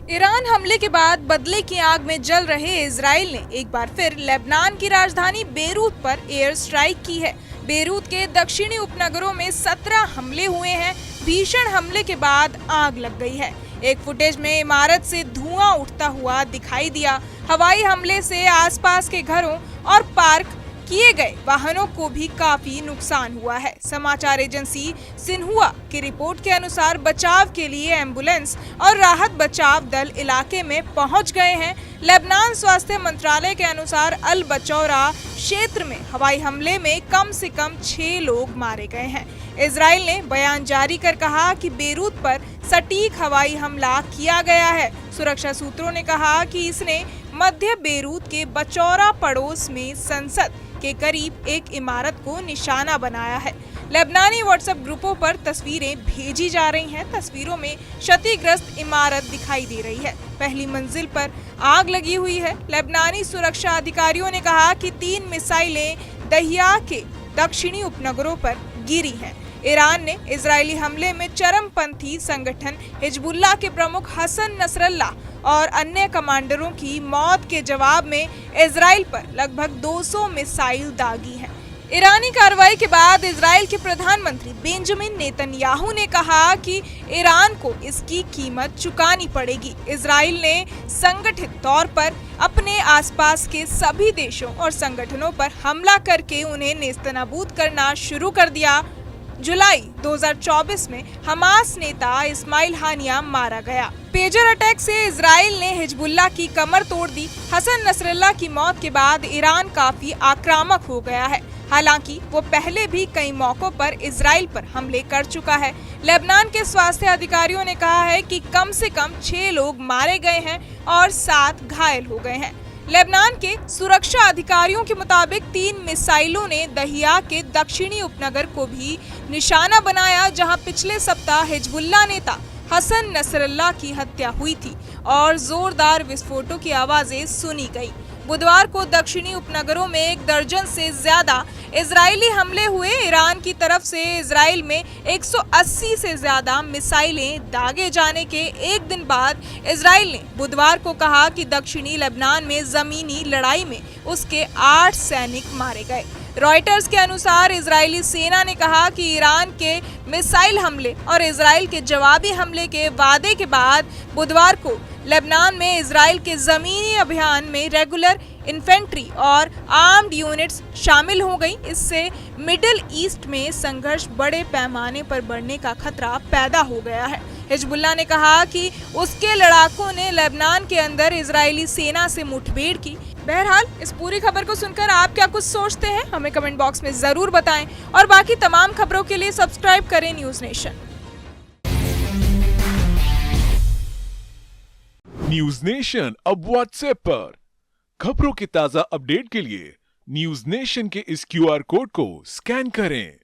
Iran हमले के बाद बदले की आग में जल रहे इजराइल ने एक बार फिर लेबनान की राजधानी बेरूत पर एयर स्ट्राइक की है। बेरूत के दक्षिणी उपनगरों में 17 हमले हुए हैं। भीषण हमले के बाद आग लग गई है। एक फुटेज में इमारत से धुआं उठता हुआ दिखाई दिया। हवाई हमले से आसपास के घरों और पार्क किए गए वाहनों को भी काफी नुकसान हुआ है। समाचार एजेंसी सिन्हुआ की रिपोर्ट के अनुसार बचाव के लिए एम्बुलेंस और राहत बचाव दल इलाके में पहुंच गए हैं। लेबनान स्वास्थ्य मंत्रालय के अनुसार अल बचौरा क्षेत्र में हवाई हमले में कम से कम 6 लोग मारे गए हैं। इजराइल ने बयान जारी कर कहा कि बेरूत पर सटीक हवाई हमला किया गया है। सुरक्षा सूत्रों ने कहा कि इसने मध्य बेरूत के बचौरा पड़ोस में संसद के करीब एक इमारत को निशाना बनाया है। लेबनानी व्हाट्सएप ग्रुपों पर तस्वीरें भेजी जा रही हैं। तस्वीरों में क्षतिग्रस्त इमारत दिखाई दे रही है। पहली मंजिल पर आग लगी हुई है। लेबनानी सुरक्षा अधिकारियों ने कहा कि 3 मिसाइलें दहिया के दक्षिणी उपनगरों पर गिरी हैं। ईरान ने इजरायली हमले में चरमपंथी संगठन हिजबुल्लाह के प्रमुख हसन नसरल्लाह और अन्य कमांडरों की मौत के जवाब में इजराइल पर लगभग 200 मिसाइल दागी हैं। ईरानी कार्रवाई के बाद इजराइल के प्रधानमंत्री बेंजामिन नेतन्याहू ने कहा कि ईरान को इसकी कीमत चुकानी पड़ेगी। इजराइल ने संगठित तौर पर अपने आसपास के सभी देशों और संगठनों पर हमला करके उन्हें नेस्तनाबूद करना शुरू कर दिया। जुलाई 2024 में हमास नेता इस्माइल हानिया मारा गया। पेजर अटैक से इजराइल ने हिजबुल्लाह की कमर तोड़ दी। हसन नसरल्लाह की मौत के बाद ईरान काफी आक्रामक हो गया है। हालांकि वो पहले भी कई मौकों पर इजराइल पर हमले कर चुका है। लेबनान के स्वास्थ्य अधिकारियों ने कहा है कि कम से कम 6 लोग मारे गए हैं और 7 घायल हो गए हैं। लेबनान के सुरक्षा अधिकारियों के मुताबिक 3 मिसाइलों ने दहिया के दक्षिणी उपनगर को भी निशाना बनाया, जहां पिछले सप्ताह हिजबुल्लाह नेता हसन नसरल्लाह की हत्या हुई थी और जोरदार विस्फोटों की आवाजें सुनी गई। बुधवार को दक्षिणी उपनगरों में 1 दर्जन से ज्यादा इजरायली हमले हुए। ईरान की तरफ से इजराइल में 180 से ज्यादा मिसाइलें दागे जाने के एक दिन बाद इजराइल ने बुधवार को कहा कि दक्षिणी लेबनान में जमीनी लड़ाई में उसके 8 सैनिक मारे गए। रॉयटर्स के अनुसार इजरायली सेना ने कहा कि ईरान के मिसाइल हमले और इजराइल के जवाबी हमले के वादे के बाद बुधवार को लेबनान में इजराइल के जमीनी अभियान में रेगुलर इन्फेंट्री और आर्म्ड यूनिट्स शामिल हो गई। इससे मिडिल ईस्ट में संघर्ष बड़े पैमाने पर बढ़ने का खतरा पैदा हो गया है। हिजबुल्लाह ने कहा कि उसके लड़ाकों ने लेबनान के अंदर इजरायली सेना से मुठभेड़ की। बहरहाल इस पूरी खबर को सुनकर आप क्या कुछ सोचते हैं, हमें कमेंट बॉक्स में जरूर बताएं और बाकी तमाम खबरों के लिए सब्सक्राइब करें न्यूज नेशन। न्यूज नेशन अब व्हाट्सएप पर खबरों के ताजा अपडेट के लिए न्यूज नेशन के इस QR कोड को स्कैन करें।